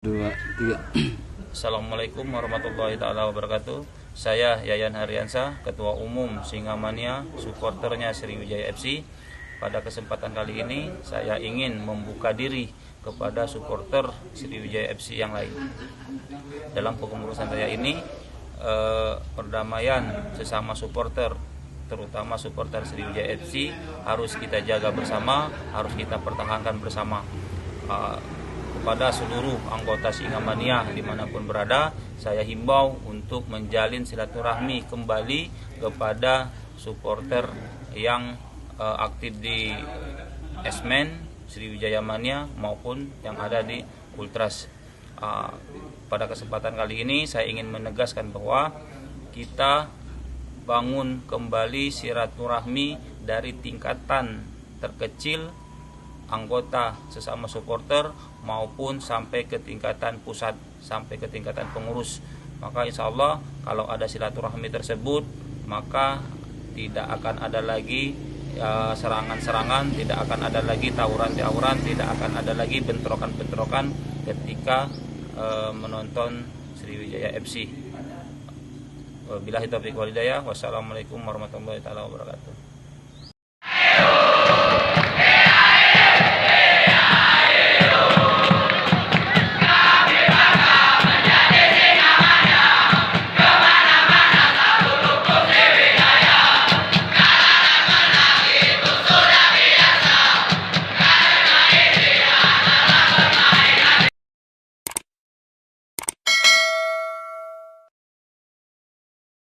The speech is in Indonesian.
Dua, tiga. Assalamualaikum warahmatullahi taala wabarakatuh. Saya Yayan Haryansa, Ketua Umum Singamania, supporternya Sriwijaya FC. Pada kesempatan kali ini saya ingin membuka diri kepada supporter Sriwijaya FC yang lain. Dalam kepengurusan saya ini, perdamaian sesama supporter, terutama supporter Sriwijaya FC, harus kita jaga bersama, harus kita pertahankan bersama. Kepada seluruh anggota Singamania dimanapun berada, saya himbau untuk menjalin silaturahmi kembali kepada supporter yang aktif di Esmen, Sriwijaya Mania maupun yang ada di Ultras. Pada kesempatan kali ini saya ingin menegaskan bahwa kita bangun kembali silaturahmi dari tingkatan terkecil anggota sesama supporter maupun sampai ke tingkatan pusat, sampai ke tingkatan pengurus. Maka insya Allah kalau ada silaturahmi tersebut, maka tidak akan ada lagi serangan-serangan, tidak akan ada lagi tawuran-tawuran, tidak akan ada lagi bentrokan-bentrokan ketika menonton Sriwijaya FC. Wabillahi taufiq wal hidayah. Wassalamualaikum warahmatullahi wabarakatuh.